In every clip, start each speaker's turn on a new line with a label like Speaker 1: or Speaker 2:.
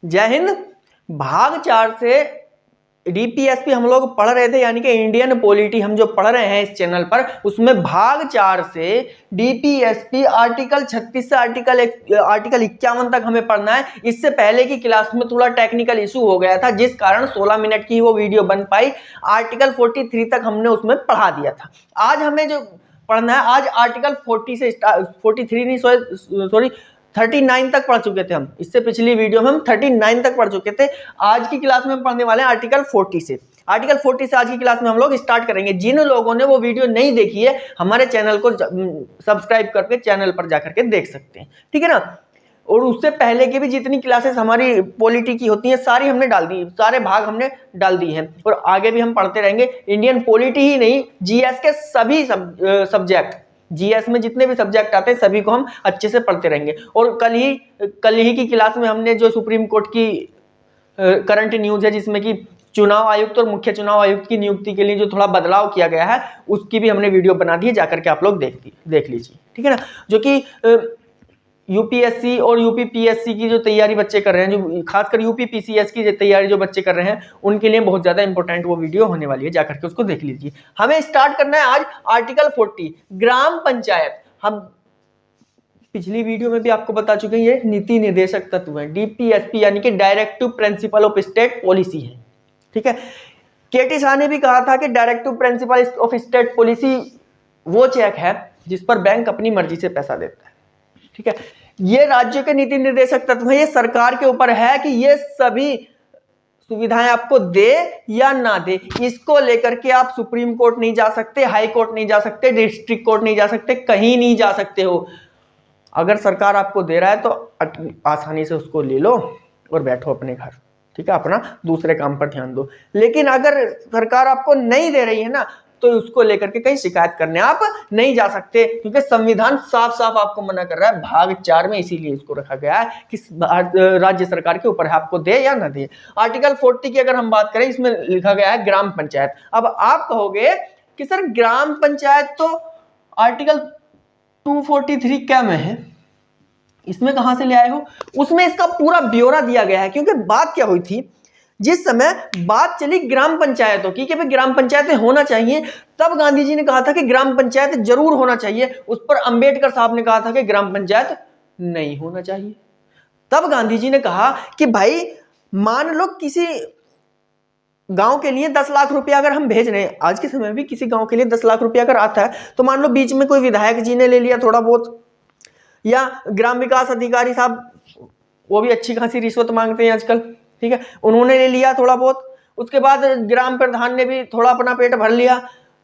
Speaker 1: जय हिंद। भाग 4 से डीपीएसपी हम लोग पढ़ रहे थे, यानी कि इंडियन पॉलिटी हम जो पढ़ रहे हैं इस चैनल पर, उसमें भाग 4 से डीपीएसपी आर्टिकल 36 से आर्टिकल 51 तक हमें पढ़ना है। इससे पहले की क्लास में थोड़ा टेक्निकल इशू हो गया था, जिस कारण 16 मिनट की वो वीडियो बन पाई। आर्टिकल 43 तक हमने उसमें पढ़ा दिया था। आज हमें जो पढ़ना है, आज आर्टिकल 40 से 43 नहीं, सॉरी 39 तक पढ़ चुके थे हम। इससे पिछली वीडियो में हम 39 तक पढ़ चुके थे। आज की क्लास में हम पढ़ने वाले हैं आर्टिकल 40 से। आर्टिकल 40 से आज की क्लास में हम लोग स्टार्ट करेंगे। जिन लोगों ने वो वीडियो नहीं देखी है, हमारे चैनल को सब्सक्राइब करके चैनल पर जाकर के देख सकते हैं, ठीक है ना। और उससे पहले की भी जितनी क्लासेस हमारी पॉलिटी की होती हैं, सारी हमने डाल दी, सारे भाग हमने डाल दी हैं, और आगे भी हम पढ़ते रहेंगे। इंडियन पॉलिटी ही नहीं, जीएस के सभी सब्जेक्ट, जीएस में जितने भी सब्जेक्ट आते हैं सभी को हम अच्छे से पढ़ते रहेंगे। और कल ही की क्लास में हमने जो सुप्रीम कोर्ट की करंट न्यूज है, जिसमें कि चुनाव आयुक्त और मुख्य चुनाव आयुक्त की नियुक्ति के लिए जो थोड़ा बदलाव किया गया है, उसकी भी हमने वीडियो बना दी है, जाकर के आप लोग देख लीजिए, ठीक है ना। जो कि यूपीएससी और यूपीपीएससी की जो तैयारी बच्चे कर रहे हैं, जो खासकर यूपीपीसीएस की जो तैयारी जो बच्चे कर रहे हैं, उनके लिए बहुत ज्यादा इंपॉर्टेंट वो वीडियो होने वाली है, जाकर के उसको देख लीजिए। हमें स्टार्ट करना है आज आर्टिकल 40 ग्राम पंचायत। हम पिछली वीडियो में भी आपको बता चुके हैं, ये नीति निर्देशक तत्व है, डीपीएसपी यानी कि directive principle of state policy है, ठीक है। केटी शाह ने भी कहा था कि directive principle of state policy वो चेक है जिस पर बैंक अपनी मर्जी से पैसा देता है, ठीक है। ये राज्य के नीति निर्देशक तत्व है, ये सरकार के ऊपर है कि ये सभी सुविधाएं आपको दे या ना दे। इसको लेकर के आप सुप्रीम कोर्ट नहीं जा सकते, हाई कोर्ट नहीं जा सकते, डिस्ट्रिक्ट कोर्ट नहीं जा सकते, कहीं नहीं जा सकते हो। अगर सरकार आपको दे रहा है तो आसानी से उसको ले लो और बैठो अपने घर, ठीक है, अपना दूसरे काम पर ध्यान दो। लेकिन अगर सरकार आपको नहीं दे रही है ना, तो उसको लेकर के कहीं शिकायत करने आप नहीं जा सकते, क्योंकि संविधान साफ साफ आपको मना कर रहा है भाग 4 में। इसीलिए इसको रखा गया है कि राज्य सरकार के ऊपर है, आपको दे या ना दे। आर्टिकल 40 की अगर हम बात करें, इसमें लिखा गया है ग्राम पंचायत। अब आप कहोगे कि सर ग्राम पंचायत तो आर्टिकल 243 क्या में है, इसमें कहां से ले आए हो? उसमें इसका पूरा ब्यौरा दिया गया है। क्योंकि बात क्या हुई थी, जिस समय बात चली ग्राम पंचायतों की कि भाई ग्राम पंचायतें होना चाहिए, तब गांधी जी ने कहा था कि ग्राम पंचायत जरूर होना चाहिए। उस पर अंबेडकर साहब ने कहा था कि ग्राम पंचायत नहीं होना चाहिए। तब गांधी जी ने कहा कि भाई मान लो किसी गांव के लिए 10 लाख रुपया अगर हम भेज रहे हैं, आज के समय में भी किसी गांव के लिए 10 लाख रुपया अगर आता है, तो मान लो बीच में कोई विधायक जी ने ले लिया थोड़ा बहुत, या ग्राम विकास अधिकारी साहब, वो भी अच्छी खासी रिश्वत मांगते हैं आजकल, ठीक है, उन्होंने ले लिया थोड़ा बहुत। उसके बाद ग्राम प्रधान ने भी थोड़ा अपना पेट भर लिया,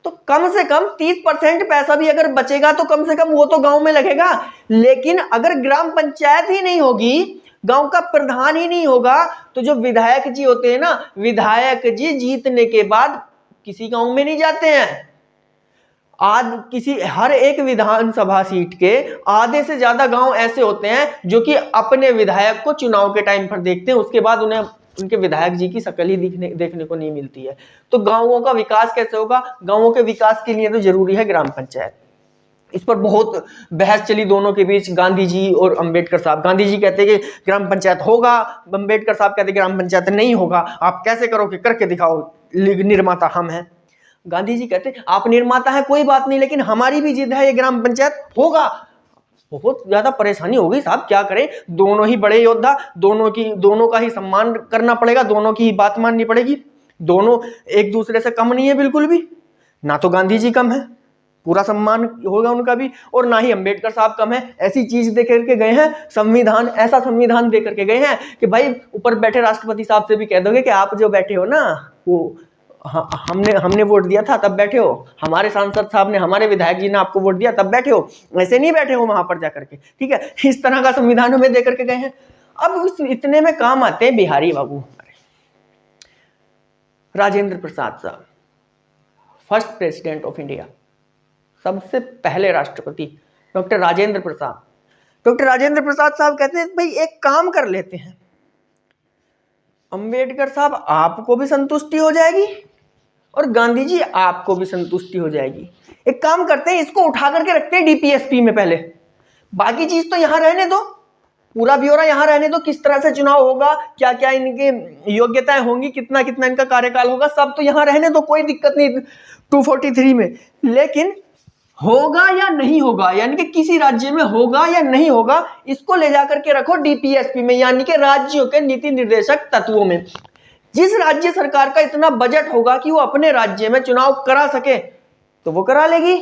Speaker 1: तो कम से कम 30% पैसा भी अगर बचेगा तो कम से कम वो तो गांव में लगेगा। लेकिन अगर ग्राम पंचायत ही नहीं होगी, गांव का प्रधान ही नहीं होगा, तो जो विधायक जी होते हैं ना, विधायक जी जीतने के बाद किसी गांव में नहीं जाते हैं। हर एक विधानसभा सीट के आधे से ज्यादा गांव ऐसे होते हैं जो कि अपने विधायक को चुनाव के टाइम पर देखते हैं, उसके बाद उन्हें उनके विधायक जी की शक्ल ही देखने को नहीं मिलती है। तो गांवों का विकास कैसे होगा? गांवों के विकास के लिए तो जरूरी है ग्राम पंचायत। इस पर बहुत बहस चली दोनों के बीच, गांधी जी और अंबेडकर साहब। गांधी जी कहते हैं कि ग्राम पंचायत होगा, अंबेडकर साहब कहते हैं ग्राम पंचायत नहीं होगा। आप कैसे करोगे? करके दिखाओ, निर्माता हम हैं। गांधी जी कहते आप निर्माता है कोई बात नहीं, लेकिन हमारी भी जिद है, ये ग्राम पंचायत होगा। बहुत ज्यादा परेशानी हो गई साहब, क्या करें, दोनों ही बड़े योद्धा, दोनों का ही सम्मान करना पड़ेगा, दोनों की ही बात माननी पड़ेगी। दोनों एक दूसरे से कम नहीं है बिल्कुल भी, ना तो गांधी जी कम है, पूरा सम्मान होगा उनका भी, और ना ही अंबेडकर साहब कम है। ऐसी चीज दे करके गए हैं, संविधान, ऐसा संविधान दे करके गए हैं कि भाई ऊपर बैठे राष्ट्रपति साहब से भी कह दोगे कि आप जो बैठे हो ना, वो हमने वोट दिया था तब बैठे हो, हमारे सांसद साहब ने, हमारे विधायक जी ने आपको वोट दिया तब बैठे हो, ऐसे नहीं बैठे हो वहां पर जाकर के, ठीक है। इस तरह का संविधान हमें दे करके गए हैं। अब इतने में काम आते हैं बिहारी बाबू, राजेंद्र प्रसाद साहब, फर्स्ट प्रेसिडेंट ऑफ इंडिया, सबसे पहले राष्ट्रपति डॉक्टर राजेंद्र प्रसाद। डॉक्टर राजेंद्र प्रसाद साहब कहते हैं भाई एक काम कर लेते हैं, अंबेडकर साहब आपको भी संतुष्टि हो जाएगी और गांधी जी आपको भी संतुष्टि हो जाएगी। एक काम करते हैं, इसको उठा करके रखते हैं डीपीएसपी में पहले, बाकी चीज तो यहां रहने दो, पूरा ब्यौरा यहाँ रहने दो, किस तरह से चुनाव होगा, क्या क्या इनकी योग्यताएं होंगी, कितना कितना इनका कार्यकाल होगा, सब तो यहाँ रहने दो, कोई दिक्कत नहीं 243 में। लेकिन होगा या नहीं होगा, यानी कि किसी राज्य में होगा या नहीं होगा, इसको ले जाकर के रखो डीपीएसपी में, यानी कि राज्यों के नीति निर्देशक तत्वों में। जिस राज्य सरकार का इतना बजट होगा कि वो अपने राज्य में चुनाव करा सके तो वो करा लेगी,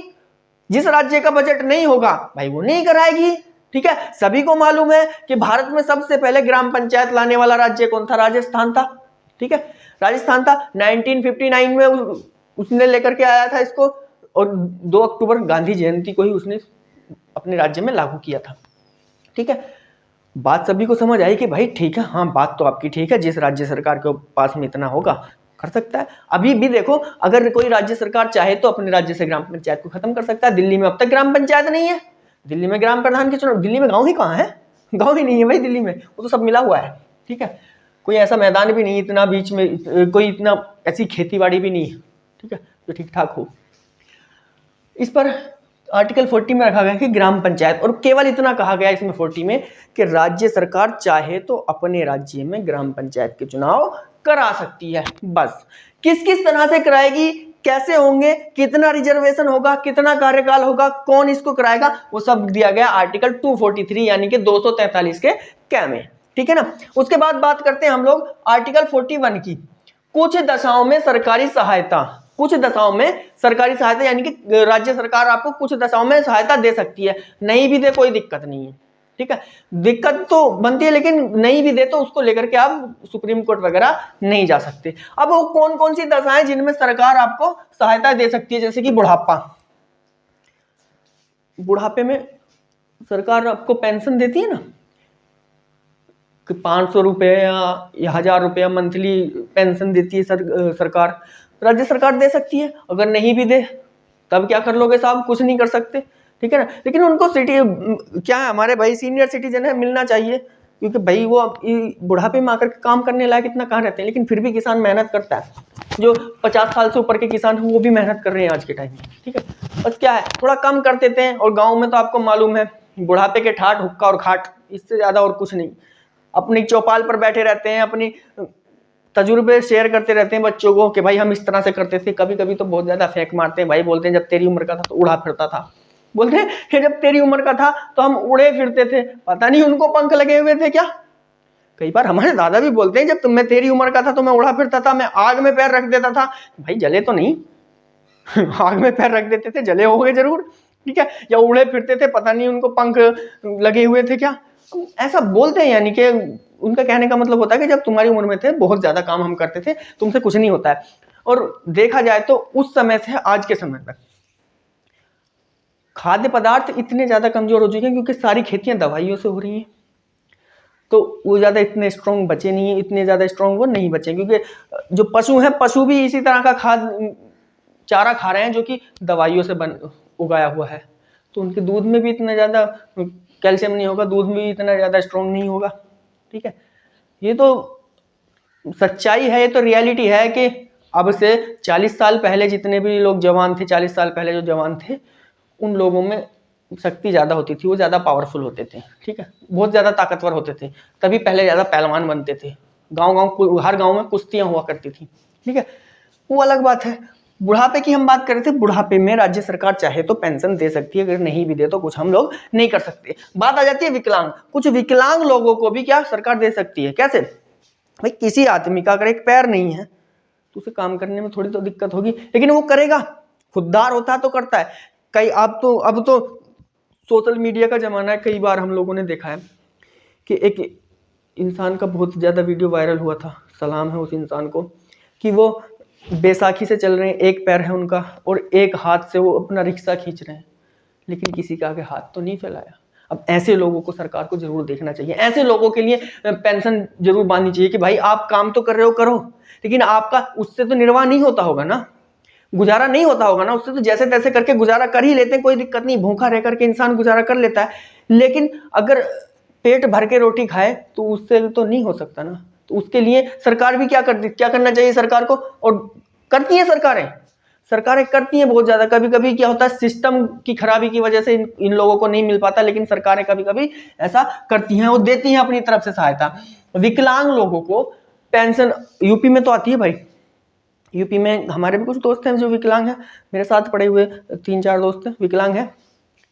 Speaker 1: जिस राज्य का बजट नहीं होगा भाई वो नहीं कराएगी। ठीक है, सभी को मालूम है कि भारत में सबसे पहले ग्राम पंचायत लाने वाला राज्य कौन था? राजस्थान था। ठीक है, राजस्थान था। 1959 में उसने लेकर के आया था इसको, और 2 अक्टूबर गांधी जयंती को ही उसने अपने राज्य में लागू किया था। ठीक है, बात सभी को समझ आई कि भाई ठीक है, हाँ बात तो आपकी ठीक है, जिस राज्य सरकार के पास में इतना होगा कर सकता है। अभी भी देखो, अगर कोई राज्य सरकार चाहे तो अपने राज्य से ग्राम पंचायत को खत्म कर सकता है। दिल्ली में अब तक ग्राम पंचायत नहीं है, दिल्ली में ग्राम प्रधान के चुनाव, दिल्ली में गांव ही कहाँ है? गांव ही नहीं है भाई दिल्ली में, वो तो सब मिला हुआ है। ठीक है, कोई ऐसा मैदान भी नहीं इतना बीच में, कोई इतना ऐसी खेती बाड़ी भी नहीं है। ठीक है, जो ठीक ठाक हो। इस पर आर्टिकल 40 में रखा गया कि ग्राम पंचायत, और केवल इतना कहा गया इसमें 40 में कि राज्य सरकार चाहे तो अपने राज्य में ग्राम पंचायत के चुनाव करा सकती है। बस किस किस तरह से कराएगी, कैसे होंगे, कितना रिजर्वेशन होगा, कितना कार्यकाल होगा, कौन इसको कराएगा, वो सब दिया गया आर्टिकल 243 यानी कि 243 के कै में। ठीक है ना। उसके बाद बात करते हैं हम लोग आर्टिकल 41 की। कुछ दशाओं में सरकारी सहायता, कुछ दशाओं में सरकारी सहायता यानी कि राज्य सरकार आपको कुछ दशाओं में सहायता दे सकती है, नहीं भी दे कोई दिक्कत नहीं है। ठीक है, दिक्कत तो बनती है लेकिन नहीं भी दे तो उसको लेकर के आप सुप्रीम कोर्ट वगैरह नहीं जा सकते। अब वो कौन कौन सी दशाएं जिनमें सरकार आपको सहायता दे सकती है, जैसे कि बुढ़ापा, बुढ़ापे में सरकार आपको पेंशन देती है ना कि 500 रुपये या 1000 रुपया मंथली पेंशन देती है सरकार, राज्य सरकार दे सकती है। अगर नहीं भी दे तब क्या कर लोगे साहब? कुछ नहीं कर सकते। ठीक है ना, लेकिन उनको क्या है, हमारे भाई सीनियर सिटीजन है, मिलना चाहिए, क्योंकि भाई वो बुढ़ापे में आकर काम करने लायक इतना कहाँ रहते हैं। लेकिन फिर भी किसान मेहनत करता है, जो 50 साल से ऊपर के किसान हैं वो भी मेहनत कर रहे हैं आज के टाइम में। ठीक है, बस क्या है थोड़ा कम कर देते हैं। और गाँव में तो आपको मालूम है बुढ़ापे के ठाट हुक्का और खाट, इससे ज़्यादा और कुछ नहीं। अपनी चौपाल पर बैठे रहते हैं, अपनी तजुर्बे शेयर करते रहते हैं बच्चों को कि भाई हम इस तरह से करते थे। कभी कभी तो बहुत ज़्यादा फेंक मारते हैं भाई, बोलते हैं जब तेरी उम्र का था तो उड़ा फिरता था, बोलते हैं कि जब तेरी उम्र का था तो हम उड़े फिरते थे, पता नहीं उनको पंख लगे हुए थे क्या। कई बार हमारे दादा भी बोलते हैं जब मैं तेरी उम्र का था तो मैं उड़ा फिरता था, मैं आग में पैर रख देता था। भाई जले तो नहीं आग में पैर रख देते थे, जले हो गए जरूर। ठीक है, या उड़े फिरते थे, पता नहीं उनको पंख लगे हुए थे क्या, ऐसा बोलते हैं। यानी कि उनका कहने का मतलब होता है कि जब तुम्हारी उम्र में थे बहुत ज्यादा काम हम करते थे, तुमसे कुछ नहीं होता है। और देखा जाए तो उस समय से आज के समय तक खाद्य पदार्थ इतने ज्यादा कमजोर हो चुके हैं क्योंकि सारी खेतियां दवाइयों से हो रही हैं, तो वो ज्यादा इतने स्ट्रॉन्ग बचे नहीं है, इतने ज्यादा स्ट्रॉन्ग वो नहीं बचे, क्योंकि जो पशु हैं, पशु भी इसी तरह का चारा खा रहे हैं जो कि दवाइयों से उगाया हुआ है, तो उनके दूध में भी इतना ज्यादा कैल्शियम नहीं होगा, दूध में भी इतना ज्यादा स्ट्रॉन्ग नहीं होगा। ठीक है, ये तो सच्चाई है, ये तो रियलिटी है कि अब से 40 साल पहले जितने भी लोग जवान थे, 40 साल पहले जो जवान थे, उन लोगों में शक्ति ज़्यादा होती थी, वो ज़्यादा पावरफुल होते थे। ठीक है, बहुत ज़्यादा ताकतवर होते थे, तभी पहले ज़्यादा पहलवान बनते थे। हर गांव में कुश्तियाँ हुआ करती थी। ठीक है, वो अलग बात है। बुढ़ापे की हम बात कर रहे थे, बुढ़ापे में राज्य सरकार चाहे तो पेंशन दे सकती है, अगर नहीं भी दे तो कुछ हम लोग नहीं कर सकते। बात आ जाती है विकलांग, कुछ विकलांग लोगों को भी क्या सरकार दे सकती है। कैसे भाई? किसी आदमी का अगर एक पैर नहीं है तो उसे काम करने में थोड़ी तो दिक्कत होगी, लेकिन वो करेगा, खुददार होता है तो करता है। अब तो सोशल मीडिया का जमाना है, कई बार हम लोगों ने देखा है कि एक इंसान का बहुत ज़्यादा वीडियो वायरल हुआ था, सलाम है उस इंसान को, कि वो बैसाखी से चल रहे हैं, एक पैर है उनका और एक हाथ से वो अपना रिक्शा खींच रहे हैं, लेकिन किसी का आगे हाथ तो नहीं फैलाया। अब ऐसे लोगों को सरकार को जरूर देखना चाहिए, ऐसे लोगों के लिए पेंशन जरूर बांधनी चाहिए कि भाई आप काम तो कर रहे हो, करो, लेकिन आपका उससे तो निर्वाह नहीं होता होगा ना, गुजारा नहीं होता होगा ना, उससे तो जैसे तैसे करके गुजारा कर ही लेते हैं, कोई दिक्कत नहीं, भूखा रह करके इंसान गुजारा कर लेता है। लेकिन अगर पेट भर के रोटी खाए तो उससे तो नहीं हो सकता ना, तो उसके लिए सरकार भी क्या करना चाहिए सरकार को, और करती है सरकारें। सरकारें करती हैं बहुत ज्यादा। कभी कभी क्या होता है, सिस्टम की खराबी की वजह से इन लोगों को नहीं मिल पाता, लेकिन सरकारें कभी कभी ऐसा करती हैं और देती हैं अपनी तरफ से सहायता। विकलांग लोगों को पेंशन यूपी में तो आती है भाई, यूपी में हमारे भी कुछ दोस्त हैं जो विकलांग हैं, मेरे साथ पढ़े हुए 3-4 दोस्त हैं विकलांग हैं,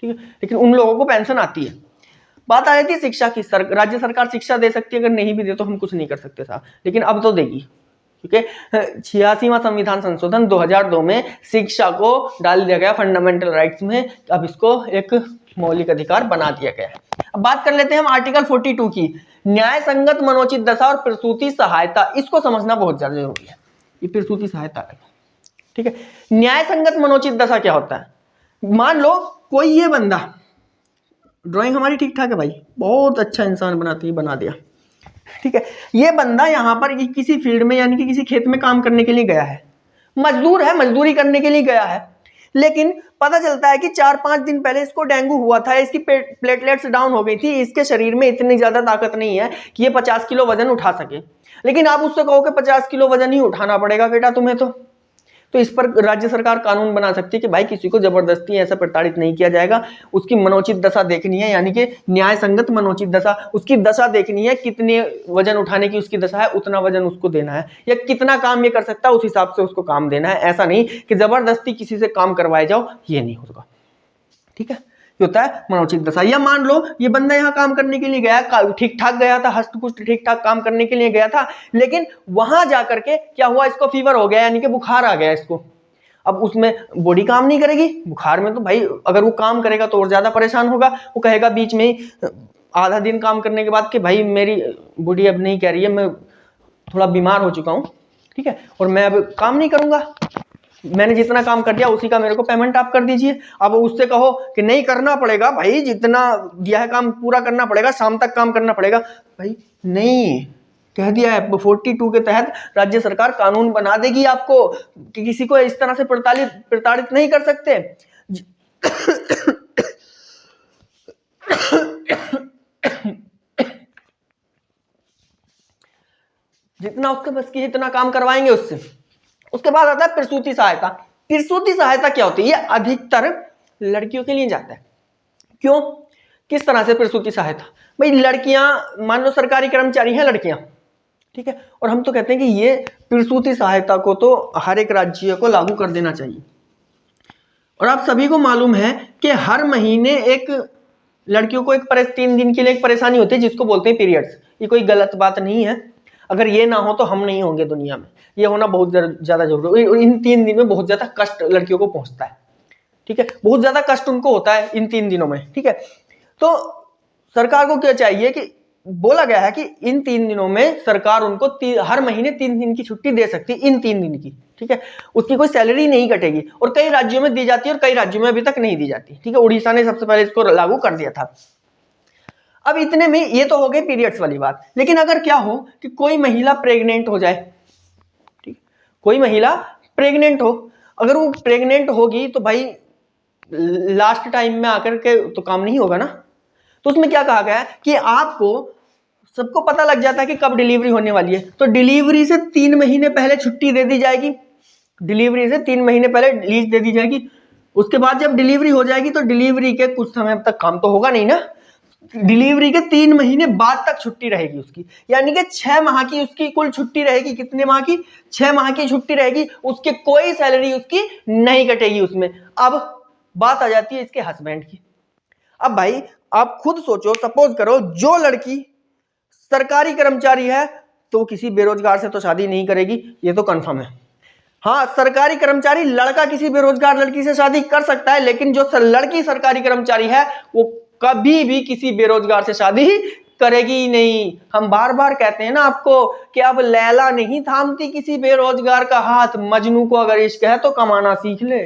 Speaker 1: ठीक है, लेकिन उन लोगों को पेंशन आती है। बात आ जाती है शिक्षा की, राज्य सरकार शिक्षा दे सकती है, अगर नहीं भी दे तो हम कुछ नहीं कर सकते साहब, लेकिन अब तो देगी, क्योंकि 86वां संविधान संशोधन 2002 में शिक्षा को डाल दिया गया फंडामेंटल राइट्स में, अब इसको एक मौलिक अधिकार बना दिया गया है। अब बात कर लेते हैं हम आर्टिकल 42 की, न्याय संगत मनोचित दशा और प्रसूति सहायता। इसको समझना बहुत ज्यादा जरूरी है, ये प्रसूति सहायता है, ठीक है। न्याय संगत मनोचित दशा क्या होता है? मान लो कोई ये बंदा, ड्राइंग हमारी ठीक ठाक है भाई, बहुत अच्छा इंसान बनाती है, बना दिया, ठीक है। ये बंदा यहाँ पर किसी फील्ड में यानी कि किसी खेत में काम करने के लिए गया है, मजदूर है, मजदूरी करने के लिए गया है, लेकिन पता चलता है कि 4-5 दिन पहले इसको डेंगू हुआ था, इसकी प्लेटलेट्स डाउन हो गई थी, इसके शरीर में इतनी ज्यादा ताकत नहीं है कि ये 50 किलो वजन उठा सके। लेकिन आप उससे कहो कि 50 किलो वजन ही उठाना पड़ेगा बेटा तुम्हें, तो इस पर राज्य सरकार कानून बना सकती है कि भाई किसी को जबरदस्ती ऐसा प्रताड़ित नहीं किया जाएगा, उसकी मनोचित दशा देखनी है, यानी कि न्याय संगत मनोचित दशा, उसकी दशा देखनी है, कितने वजन उठाने की उसकी दशा है उतना वजन उसको देना है, या कितना काम ये कर सकता है उस हिसाब से उसको काम देना है। ऐसा नहीं कि जबरदस्ती किसी से काम करवाए जाओ, ये नहीं होगा, ठीक है। ये होता है मनोचित दशा। या मान लो ये बंदा यहाँ काम करने के लिए गया, ठीक ठाक गया था, हष्ट-पुष्ट ठीक ठाक काम करने के लिए गया था, लेकिन वहां जाकर के क्या हुआ, इसको फीवर हो गया, यानी कि बुखार आ गया इसको। अब उसमें बॉडी काम नहीं करेगी, बुखार में तो भाई अगर वो काम करेगा तो और ज्यादा परेशान होगा, वो कहेगा बीच में ही आधा दिन काम करने के बाद कि भाई मेरी बॉडी अब नहीं कह रही है, मैं थोड़ा बीमार हो चुका हूँ, ठीक है, और मैं अब काम नहीं करूंगा, मैंने जितना काम कर दिया उसी का मेरे को पेमेंट आप कर दीजिए। अब उससे कहो कि नहीं करना पड़ेगा भाई, जितना दिया है काम पूरा करना पड़ेगा, शाम तक काम करना पड़ेगा, भाई नहीं, कह दिया है 42 के तहत राज्य सरकार कानून बना देगी आपको कि किसी को इस तरह से प्रताड़ित नहीं कर सकते। जितना उसके बस की इतना काम करवाएंगे उससे। उसके बाद आता है प्रसूति सहायता। प्रसूति सहायता क्या होती है? ये अधिकतर लड़कियों के लिए जाता है। क्यों, किस तरह से प्रसूति सहायता? भाई लड़कियां, मान लो सरकारी कर्मचारी हैं लड़कियां, ठीक है, और हम तो कहते हैं कि ये प्रसूति सहायता को तो हर एक राज्य को लागू कर देना चाहिए। और आप सभी को मालूम है कि हर महीने एक लड़कियों को 3 दिन के लिए एक परेशानी होती है जिसको बोलते हैं पीरियड्स। ये कोई गलत बात नहीं है, अगर ये ना हो तो हम नहीं होंगे दुनिया में, ये होना बहुत ज्यादा जरूरी है। इन 3 दिन में बहुत ज्यादा कष्ट लड़कियों को पहुंचता है, ठीक है, बहुत ज्यादा कष्ट उनको होता है इन 3 दिनों में, ठीक है। तो सरकार को क्या चाहिए कि बोला गया है कि इन 3 दिनों में सरकार उनको हर महीने 3 दिन की छुट्टी दे सकती है, इन 3 दिन की, ठीक है, उसकी कोई सैलरी नहीं कटेगी। और कई राज्यों में दी जाती है और कई राज्यों में अभी तक नहीं दी जाती, ठीक है। उड़ीसा ने सबसे पहले इसको लागू कर दिया था। अब इतने में ये तो हो गई पीरियड्स वाली बात, लेकिन अगर क्या हो कि कोई महिला प्रेग्नेंट हो जाए, ठीक, कोई महिला प्रेग्नेंट हो, अगर वो प्रेग्नेंट होगी तो भाई लास्ट टाइम में आकर के तो काम नहीं होगा ना। तो उसमें क्या कहा गया है कि आपको, सबको पता लग जाता है कि कब डिलीवरी होने वाली है, तो डिलीवरी से 3 महीने पहले छुट्टी दे दी जाएगी, डिलीवरी से 3 महीने पहले लीज दे दी जाएगी। उसके बाद जब डिलीवरी हो जाएगी तो डिलीवरी के कुछ समय तक काम तो होगा नहीं ना, डिलीवरी के 3 महीने बाद तक छुट्टी रहेगी उसकी, यानी कि 6 माह की उसकी कुल छुट्टी रहेगी। कितने माह की? 6 माह की छुट्टी रहेगी, उसकी कोई सैलरी उसकी नहीं कटेगी उसमें। अब बात आ जाती है इसके हस्बैंड की। अब भाई आप खुद सोचो, सपोज करो जो लड़की सरकारी कर्मचारी है तो किसी बेरोजगार से तो शादी नहीं करेगी, ये तो कंफर्म है। हाँ, सरकारी कर्मचारी लड़का किसी बेरोजगार लड़की से शादी कर सकता है, लेकिन जो लड़की सरकारी कर्मचारी है वो कभी भी किसी बेरोजगार से शादी करेगी ही नहीं। हम बार बार कहते हैं ना आपको कि अब लैला नहीं थामती किसी बेरोजगार का हाथ, मजनू को अगर इश्क है तो कमाना सीख ले,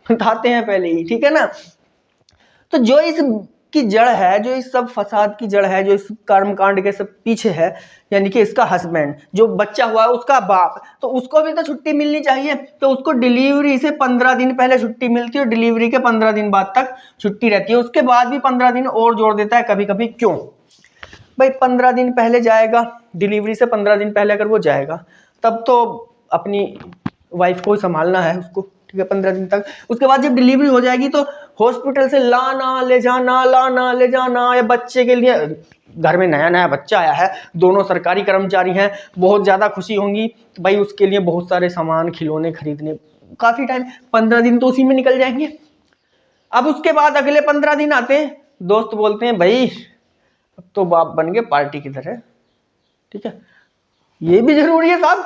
Speaker 1: बताते हैं पहले ही, ठीक है ना। तो जो इस की जड़ है, जो इस सब फसाद की जड़ है, जो इस कर्मकांड के सब पीछे है, यानी कि इसका हस्बैंड, जो बच्चा हुआ है उसका बाप, तो उसको भी तो छुट्टी मिलनी चाहिए। तो उसको डिलीवरी से 15 दिन पहले छुट्टी मिलती है और डिलीवरी के 15 दिन बाद तक छुट्टी रहती है। उसके बाद भी 15 दिन और जोड़ देता है कभी कभी। क्यों भाई? 15 दिन पहले जाएगा, डिलीवरी से 15 दिन पहले अगर वो जाएगा, तब तो अपनी वाइफ को ही संभालना है उसको, ठीक है, 15 दिन तक। उसके बाद जब डिलीवरी हो जाएगी तो हॉस्पिटल से लाना ले जाना, या बच्चे के लिए, घर में नया नया बच्चा आया है, दोनों सरकारी कर्मचारी हैं, बहुत ज़्यादा खुशी होंगी भाई, उसके लिए बहुत सारे सामान खिलौने खरीदने, काफ़ी टाइम, 15 दिन तो उसी में निकल जाएंगे। अब उसके बाद अगले 15 दिन आते हैं, दोस्त बोलते हैं भाई अब तो बाप बन गए पार्टी की तरह, ठीक है, ये भी जरूरी है साहब।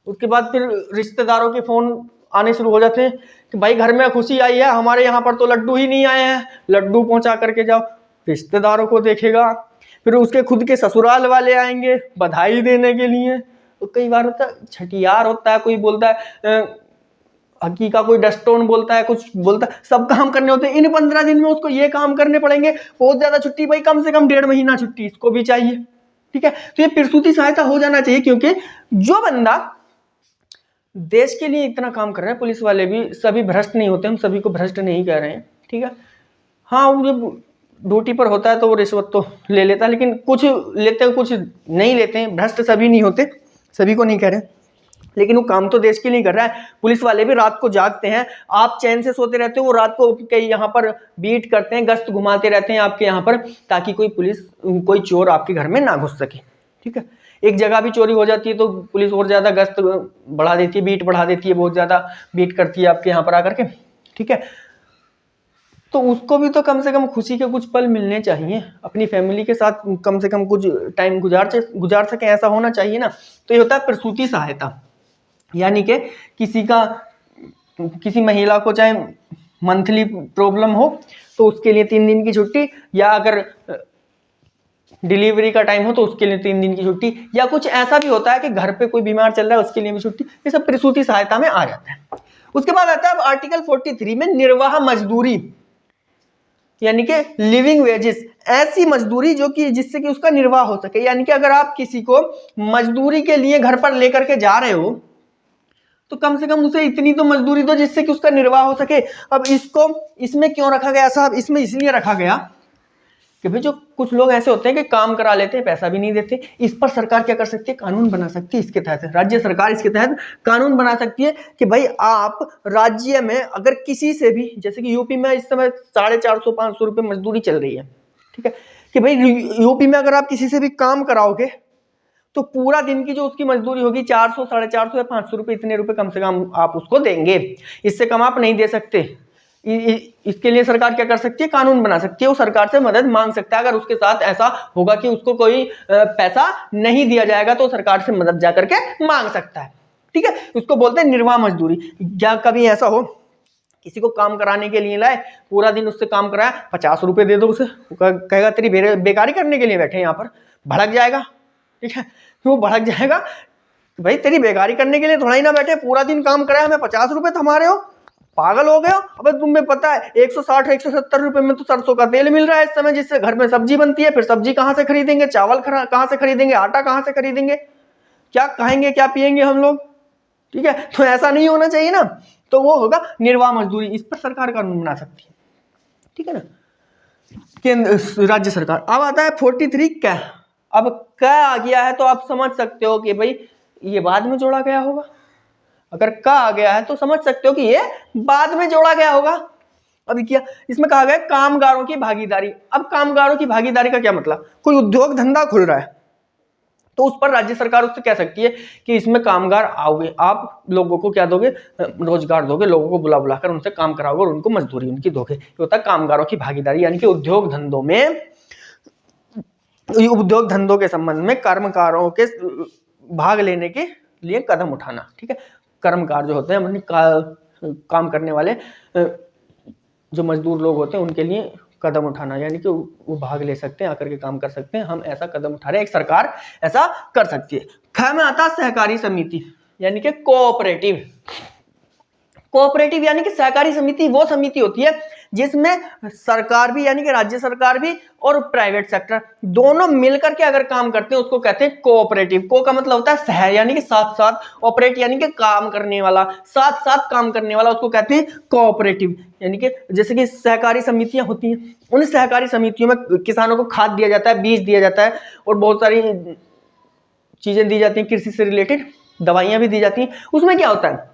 Speaker 1: उसके बाद फिर रिश्तेदारों के फोन आने शुरू हो जाते हैं कि भाई घर में खुशी आई है, हमारे यहाँ पर तो लड्डू ही नहीं आए हैं, लड्डू पहुंचा करके जाओ। रिश्तेदारों को देखेगा, फिर उसके खुद के ससुराल वाले आएंगे बधाई देने के लिए। तो कई बार होता है छठियार होता है, कोई बोलता है हकी का, कोई डस्टोन बोलता है, कुछ बोलता है, सब काम करने होते हैं। इन 15 दिन में उसको ये काम करने पड़ेंगे, बहुत ज्यादा छुट्टी भाई, कम से कम 1.5 महीना छुट्टी इसको भी चाहिए, ठीक है। तो ये प्रसूति सहायता हो जाना चाहिए, क्योंकि जो बंदा देश के लिए इतना काम कर रहा है, पुलिस वाले भी सभी भ्रष्ट नहीं होते, हम सभी को भ्रष्ट नहीं कह रहे हैं, ठीक है। हाँ, वो जब ड्यूटी पर होता है तो वो रिश्वत तो ले लेता है, लेकिन कुछ लेते हैं कुछ नहीं लेते हैं, भ्रष्ट सभी नहीं होते, सभी को नहीं कह रहे, लेकिन वो काम तो देश के लिए कर रहा है। पुलिस वाले भी रात को जागते हैं, आप चैन से सोते रहते हो, वो रात को कई यहाँ पर बीट करते हैं, गश्त घुमाते रहते हैं आपके यहाँ पर, ताकि कोई चोर आपके घर में ना घुस सके, ठीक है। एक जगह भी चोरी हो जाती है तो पुलिस और ज्यादा गश्त बढ़ा देती है, बीट बढ़ा देती है, बहुत ज्यादा बीट करती है आपके यहाँ पर आकर के, ठीक है। तो उसको भी तो कम से कम खुशी के कुछ पल मिलने चाहिए, अपनी फैमिली के साथ कम से कम कुछ टाइम गुजार सके, ऐसा होना चाहिए ना। तो ये होता है प्रसूति सहायता, यानी कि किसी महिला को चाहे मंथली प्रॉब्लम हो तो उसके लिए 3 दिन की छुट्टी, या अगर डिलीवरी का टाइम हो तो उसके लिए 3 दिन की छुट्टी, या कुछ ऐसा भी होता है कि घर पे कोई बीमार चल रहा है उसके लिए भी छुट्टी, ये सब प्रसूति सहायता में आ जाता है। उसके बाद आता है आर्टिकल 43 में निर्वाह मजदूरी, यानी कि लिविंग वेजेस, ऐसी मजदूरी जो कि जिससे कि उसका निर्वाह हो सके। यानी कि अगर आप किसी को मजदूरी के लिए घर पर लेकर के जा रहे हो तो कम से कम उसे इतनी तो मजदूरी दो जिससे कि उसका निर्वाह हो सके। अब इसमें क्यों रखा गया साहब, इसमें इसलिए रखा गया कि भाई जो कुछ लोग ऐसे होते हैं कि काम करा लेते हैं, पैसा भी नहीं देते। इस पर सरकार क्या कर सकती है, कानून बना सकती है। इसके तहत राज्य सरकार इसके तहत कानून बना सकती है कि भाई आप राज्य में अगर किसी से भी, जैसे कि यूपी में इस समय 450-500 रुपये मजदूरी चल रही है, ठीक है, कि भाई यूपी में अगर आप किसी से भी काम कराओगे तो पूरा दिन की जो उसकी मजदूरी होगी 400, 450 या 500 रुपये, इतने रुपए कम से कम आप उसको देंगे, इससे कम आप नहीं दे सकते। इसके लिए सरकार क्या कर सकती है, कानून बना सकती है, वो सरकार से मदद मांग सकता है। अगर उसके साथ ऐसा होगा कि उसको कोई पैसा नहीं दिया जाएगा तो सरकार से मदद जा करके मांग सकता है, ठीक है। उसको बोलते हैं निर्वाह मजदूरी। क्या कभी ऐसा हो किसी को काम कराने के लिए लाए, पूरा दिन उससे काम कराया, 50 रुपए दे दो उसे, कहेगा तेरी बेकारी करने के लिए बैठे यहाँ पर, भड़क जाएगा, ठीक है। वो भड़क जाएगा, भाई तेरी बेकारी करने के लिए थोड़ा ही ना बैठे, पूरा दिन काम कराया, हमें 50 रुपए थमा रहे हो, पागल हो गए हो। अबे तुम्हें पता है 160-170 रुपए में तो सरसों का तेल मिल रहा है इस समय, जिससे घर में सब्जी बनती है। फिर सब्जी कहाँ से खरीदेंगे, चावल कहाँ से खरीदेंगे, आटा कहाँ से खरीदेंगे, क्या खाएंगे, क्या पिएंगे हम लोग, ठीक है। तो ऐसा नहीं होना चाहिए ना, तो वो होगा निर्वाह मजदूरी। इस पर सरकार कानून बना सकती है, ठीक है ना, केंद्र राज्य सरकार। अब आता है 43 क्या, अब क्या आ गया है तो आप समझ सकते हो कि भाई ये बाद में जोड़ा गया होगा। अगर का आ गया है तो समझ सकते हो कि ये बाद में जोड़ा गया होगा। अभी क्या इसमें कहा गया, कामगारों की भागीदारी। अब कामगारों की भागीदारी का क्या मतलब, कोई उद्योग धंधा खुल रहा है तो उस पर राज्य सरकार उससे कह सकती है कि इसमें कामगार आओगे, आप लोगों को क्या दोगे, रोजगार दोगे, लोगों को बुला बुलाकर उनसे काम कराओगे और उनको मजदूरी उनकी दोगे। ये होता है कामगारों की भागीदारी, यानी कि उद्योग धंधों के संबंध में कर्मकारों के भाग लेने के लिए कदम उठाना, ठीक है। कर्मकार जो होते हैं काम करने वाले जो मजदूर लोग होते हैं उनके लिए कदम उठाना, यानी कि वो भाग ले सकते हैं, आकर के काम कर सकते हैं। हम ऐसा कदम उठा रहे हैं, एक सरकार ऐसा कर सकती है। ख में आता सहकारी समिति, यानी कि कोऑपरेटिव यानी कि सहकारी समिति वो समिति होती है जिसमें सरकार भी यानी कि राज्य सरकार भी और प्राइवेट सेक्टर दोनों मिलकर के अगर काम करते हैं उसको कहते हैं कोऑपरेटिव। को का मतलब होता है सह, यानी कि साथ साथ, ऑपरेट यानी कि काम करने वाला, साथ साथ काम करने वाला, उसको कहते हैं कोऑपरेटिव। यानी कि जैसे कि सहकारी समितियां होती हैं, उन सहकारी समितियों में किसानों को खाद दिया जाता है, बीज दिया जाता है और बहुत सारी चीजें दी जाती हैं, कृषि से रिलेटेड दवाइयां भी दी जाती हैं। उसमें क्या होता है,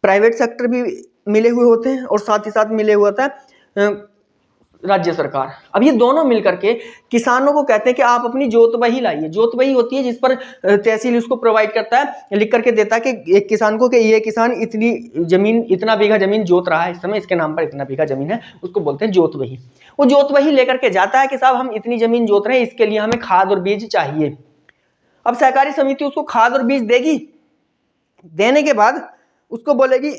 Speaker 1: प्राइवेट सेक्टर भी मिले हुए होते हैं और साथ ही साथ मिले हुआ होता है राज्य सरकार। अब ये दोनों मिलकर के किसानों को कहते हैं कि आप अपनी जोत बही लाइए। जोत बही होती है जिस पर तहसील उसको प्रोवाइड करता है, लिख करके देता है कि एक किसान को कि ये किसान इतनी जमीन, इतना बीघा जमीन जोत रहा है, इस समय इसके नाम पर इतना बीघा जमीन है, उसको बोलते हैं जोत बही। वो जोत बही लेकर के जाता है कि साहब हम इतनी जमीन जोत रहे हैं, इसके लिए हमें खाद और बीज चाहिए। अब सहकारी समिति उसको खाद और बीज देगी, देने के बाद उसको बोलेगी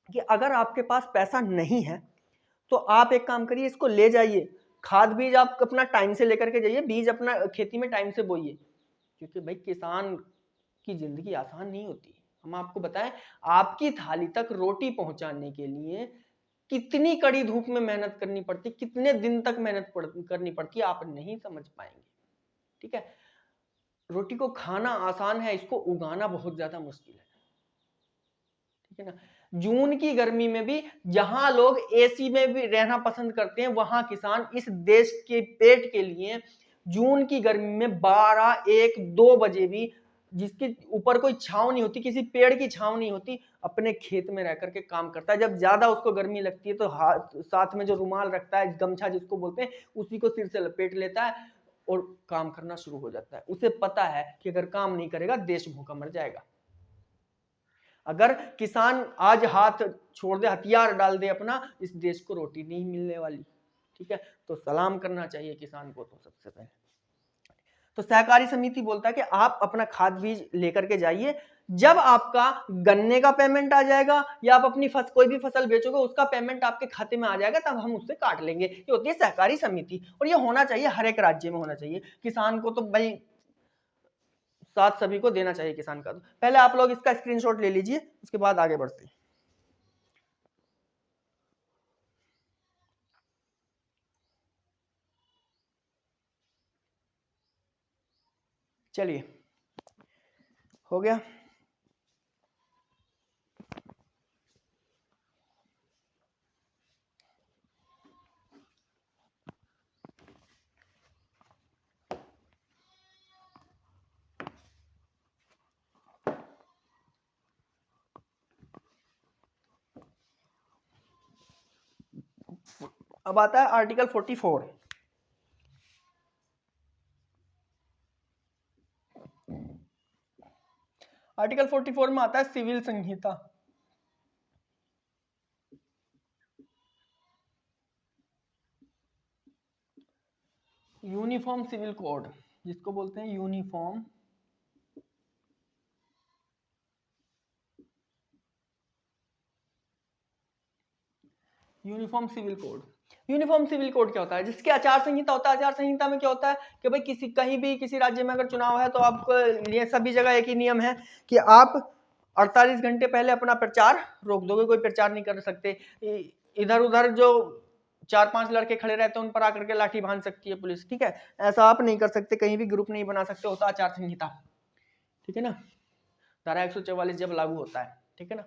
Speaker 1: कि अगर आपके पास पैसा नहीं है तो आप एक काम करिए, इसको ले जाइए, खाद बीज आप अपना टाइम से लेकर के जाइए, बीज अपना खेती में टाइम से बोइए। क्योंकि भाई किसान की जिंदगी आसान नहीं होती। हम आपको बताएं, आपकी थाली तक रोटी पहुंचाने के लिए कितनी कड़ी धूप में मेहनत करनी पड़ती, कितने दिन तक मेहनत करनी पड़ती है, आप नहीं समझ पाएंगे। ठीक है, रोटी को खाना आसान है, इसको उगाना बहुत ज्यादा मुश्किल है। ठीक है ना। जून की गर्मी में भी जहां लोग एसी में भी रहना पसंद करते हैं, वहां किसान इस देश के पेट के लिए जून की गर्मी में 12, 1, 2 बजे भी, जिसके ऊपर कोई छांव नहीं होती, किसी पेड़ की छांव नहीं होती, अपने खेत में रह करके काम करता है। जब ज्यादा उसको गर्मी लगती है तो हाथ साथ में जो रुमाल रखता है, गमछा जिसको बोलते हैं, उसी को सिर से लपेट लेता है और काम करना शुरू हो जाता है। उसे पता है कि अगर काम नहीं करेगा देश भूखा मर जाएगा। अगर किसान आज हाथ छोड़ दे, हथियार डाल दे अपना, इस देश को रोटी नहीं मिलने वाली। ठीक है, तो सलाम करना चाहिए किसान को। तो सबसे पहले तो सहकारी समिति बोलता है कि आप अपना खाद बीज लेकर के जाइए, जब आपका गन्ने का पेमेंट आ जाएगा या आप अपनी कोई भी फसल बेचोगे उसका पेमेंट आपके खाते में आ जाएगा, तब हम उससे काट लेंगे। ये होती है सहकारी समिति, और ये होना चाहिए, हर एक राज्य में होना चाहिए। किसान को तो भाई साथ सभी को देना चाहिए किसान का। तो पहले आप लोग इसका स्क्रीनशॉट ले लीजिए, उसके बाद आगे बढ़ते हैं। चलिए, हो गया। अब आता है आर्टिकल 44। आर्टिकल 44 में आता है सिविल संहिता। यूनिफॉर्म सिविल कोड, जिसको बोलते हैं uniform civil code. Uniform civil code क्या होता है? जिसकी आचार संहिता होता है। आचार संहिता में क्या होता है कि भाई कहीं भी किसी राज्य में अगर चुनाव है तो आपको लिए सभी जगह एक ही नियम है कि आप 48 घंटे पहले अपना प्रचार रोक दोगे, कोई प्रचार नहीं कर सकते। इधर उधर जो 4-5 लड़के खड़े रहते हैं उन पर आकर के लाठी बांध सकती है पुलिस। ठीक है, ऐसा आप नहीं कर सकते, कहीं भी ग्रुप नहीं बना सकते, होता आचार संहिता। ठीक है ना, धारा 144 जब लागू होता है। ठीक है ना,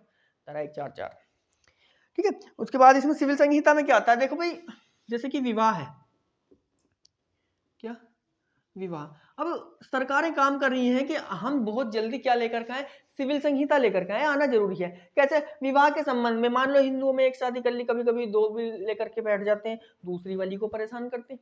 Speaker 1: धारा 144। ठीक है, उसके बाद इसमें सिविल संहिता में क्या आता है? देखो भाई, जैसे कि विवाह है, क्या विवाह, अब सरकारें काम कर रही हैं कि हम बहुत जल्दी क्या लेकर के आए, सिविल संहिता लेकर के आए, आना जरूरी है। कैसे? विवाह के संबंध में मान लो हिंदुओं में एक शादी कर ली, कभी कभी 2 भी लेकर के बैठ जाते हैं, दूसरी वाली को परेशान करते हैं।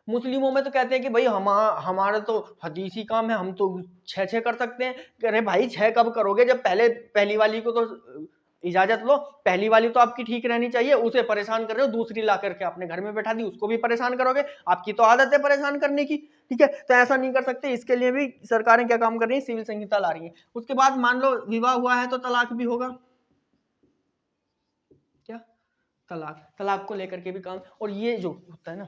Speaker 1: मुस्लिमों में तो कहते हैं कि भाई हमारा तो हदीसी काम है, हम तो 6 कर सकते हैं। अरे भाई 6 कब करोगे, जब पहली वाली को तो इजाजत लो, पहली वाली तो आपकी ठीक रहनी चाहिए, उसे परेशान कर रहे हो, दूसरी ला करके अपने घर में बैठा दी, उसको भी परेशान करोगे, आपकी तो आदत है परेशान करने की। ठीक है, तो ऐसा नहीं कर सकते, इसके लिए भी सरकारें क्या काम कर रही है, सिविल संहिता ला रही है। उसके बाद मान लो विवाह हुआ है तो तलाक भी होगा, क्या तलाक को लेकर के भी काम। और ये जो होता है ना,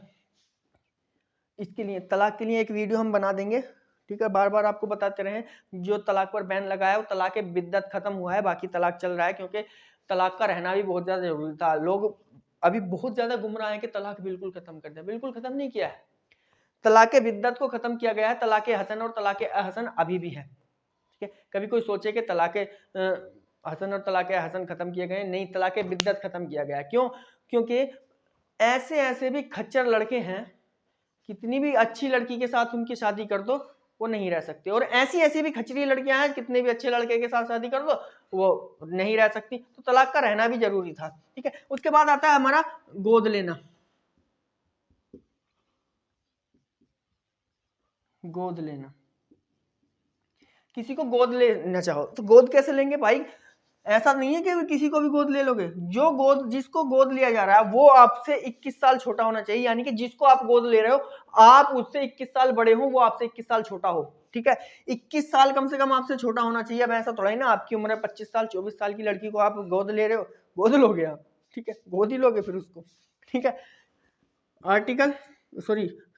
Speaker 1: इसके लिए तलाक के लिए एक वीडियो हम बना देंगे। ठीक है, बार बार आपको बताते रहे, जो तलाक पर बैन लगाया वो तलाक बिद्दत खत्म हुआ है, बाकी तलाक चल रहा है, क्योंकि तलाक का रहना भी बहुत ज्यादा जरूरी था। लोग अभी बहुत ज्यादा गुमराह है कि तलाक बिल्कुल खत्म कर दिया, बिल्कुल खत्म नहीं किया है। तलाक बिद्दत को खत्म किया गया है, तलाक हसन और तलाक अहसन अभी भी है। ठीक है, कभी कोई सोचे कि तलाक हसन और तलाक हसन खत्म किए गए, नहीं, तलाक बिद्दत खत्म किया गया। क्यों? क्योंकि ऐसे भी खच्चर लड़के हैं, कितनी भी अच्छी लड़की के साथ उनकी शादी कर दो, वो नहीं रह सकती। और ऐसी ऐसी भी खचरी लड़कियां हैं, कितने भी अच्छे लड़के के साथ शादी कर दो वो नहीं रह सकती, तो तलाक का रहना भी जरूरी था। ठीक है, उसके बाद आता है हमारा गोद लेना। गोद लेना, किसी को गोद लेना चाहो तो गोद कैसे लेंगे भाई? ऐसा नहीं है कि किसी को भी गोद ले लोगे, जो गोद, जिसको गोद लिया जा रहा है वो आपसे 21 साल छोटा होना चाहिए, यानी कि जिसको आप गोद ले रहे हो आप उससे 21 साल बड़े हो, वो आपसे 21 साल छोटा हो। ठीक है, 21 साल कम से कम आपसे छोटा होना चाहिए। अब ऐसा थोड़ा ही ना आपकी उम्र है 25 साल, 24 साल की लड़की को आप गोद ले रहे हो, गोद लोगे आप? ठीक है, गोद ही लोगे फिर उसको। ठीक है, आर्टिकल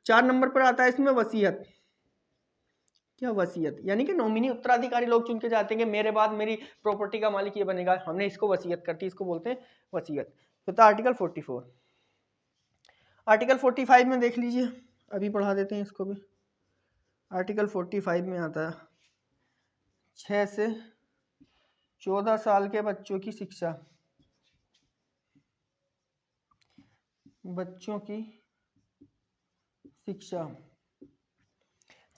Speaker 1: 4 नंबर पर आता है इसमें वसीयत। क्या वसीयत? यानी कि नॉमिनी उत्तराधिकारी लोग चुन के जाते हैं कि मेरे बाद मेरी प्रॉपर्टी का मालिक ये बनेगा, हमने इसको वसीयत कर दी, इसको बोलते हैं वसीयत। तो आर्टिकल 44। आर्टिकल 45 में देख लीजिए, अभी पढ़ा देते हैं इसको भी। आर्टिकल 45 में आता है 6 से 14 साल के बच्चों की शिक्षा, बच्चों की शिक्षा,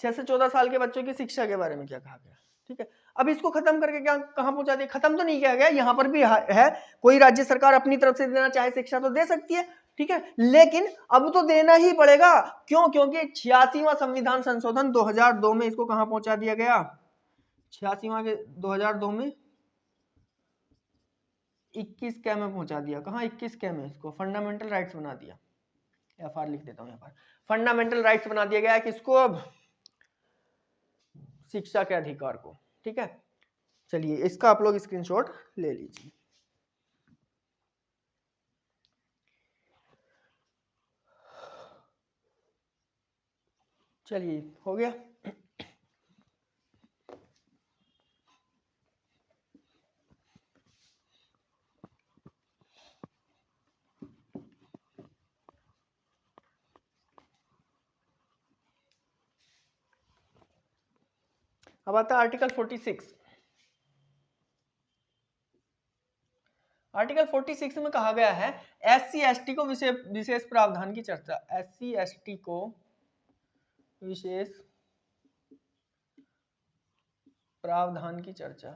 Speaker 1: 6 से 14 साल के बच्चों की शिक्षा के बारे में क्या कहा गया। ठीक है, अब इसको खत्म करके क्या कहां पहुंचा दिया? खत्म तो नहीं किया गया, यहां पर भी है, कोई राज्य सरकार अपनी तरफ से देना चाहे शिक्षा तो दे सकती है। ठीक है, लेकिन अब तो देना ही पड़ेगा। क्यों? क्योंकि 86वां संविधान संशोधन 2002 में इसको कहां पहुंचा दिया गया? 86वां के 2002 में 21 कै में पहुंचा दिया। कहां 21 कै में? इसको फंडामेंटल राइट्स बना दिया। FR लिख देता हूं यहाँ पर, फंडामेंटल राइट्स बना दिया गया है किसको? अब शिक्षा के अधिकार को। ठीक है, चलिए इसका आप लोग स्क्रीनशॉट ले लीजिए। चलिए हो गया। अब आता है आर्टिकल 46। आर्टिकल 46 में कहा गया है SC/ST को विशेष प्रावधान की चर्चा। SC/ST को विशेष प्रावधान की चर्चा।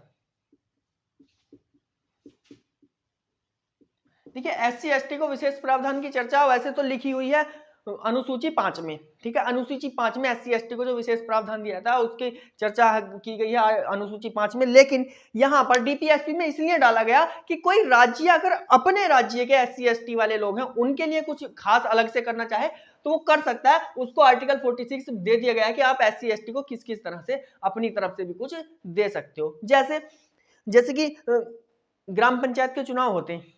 Speaker 1: देखिए, SC/ST को विशेष प्रावधान की चर्चा वैसे तो लिखी हुई है अनुसूची 5 में। ठीक है, अनुसूची 5 में SC/ST को जो विशेष प्रावधान दिया था उसकी चर्चा की गई है अनुसूची 5 में, लेकिन यहां पर DPSP में इसलिए डाला गया कि कोई राज्य अगर अपने राज्य के SC/ST वाले लोग हैं उनके लिए कुछ खास अलग से करना चाहे तो वो कर सकता है। उसको आर्टिकल 46 दे दिया गया है कि आप SC/ST को किस किस तरह से अपनी तरफ से भी कुछ दे सकते हो। जैसे कि ग्राम पंचायत के चुनाव होते हैं,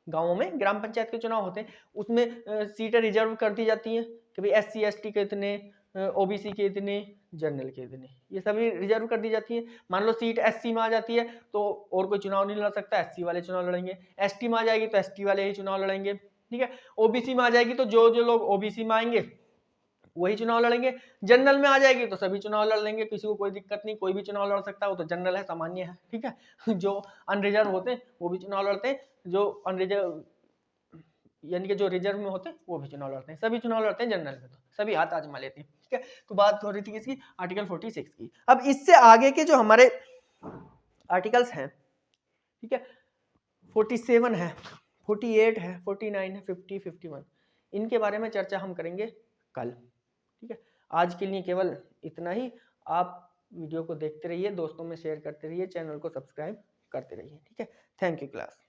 Speaker 1: गांवों में ग्राम पंचायत के चुनाव होते हैं, उसमें सीटें रिजर्व कर दी जाती हैं कि भाई SC/ST के इतने, OBC के इतने, जनरल के इतने, ये सभी रिजर्व कर दी जाती है। मान लो सीट SC में आ जाती है तो और कोई चुनाव नहीं लड़ सकता, SC वाले चुनाव लड़ेंगे। ST में आ जाएगी तो ST वाले ही चुनाव लड़ेंगे। ठीक है, OBC में आ जाएगी तो जो जो लोग OBC में आएंगे वही चुनाव लड़ेंगे। जनरल में आ जाएगी तो सभी चुनाव लड़ लेंगे, किसी को कोई दिक्कत नहीं, कोई भी चुनाव लड़ सकता है, वो तो जनरल है, सामान्य है। ठीक है, जो अनरिजर्व होते हैं वो भी चुनाव लड़ते हैं, जो अनरिजर्व यानी कि जो रिजर्व में होते हैं वो भी चुनाव लड़ते हैं, सभी चुनाव लड़ते हैं जनरल में, तो सभी हाथ आजमा लेते हैं। ठीक है, तो बात हो रही थी किसकी? आर्टिकल 46 की। अब इससे आगे के जो हमारे आर्टिकल्स हैं, ठीक है, 47 है, 48 है, 49 है, 50, 51, इनके बारे में चर्चा हम करेंगे कल। ठीक है, आज के लिए केवल इतना ही। आप वीडियो को देखते रहिए, दोस्तों में शेयर करते रहिए, चैनल को सब्सक्राइब करते रहिए। ठीक है, थैंक यू क्लास।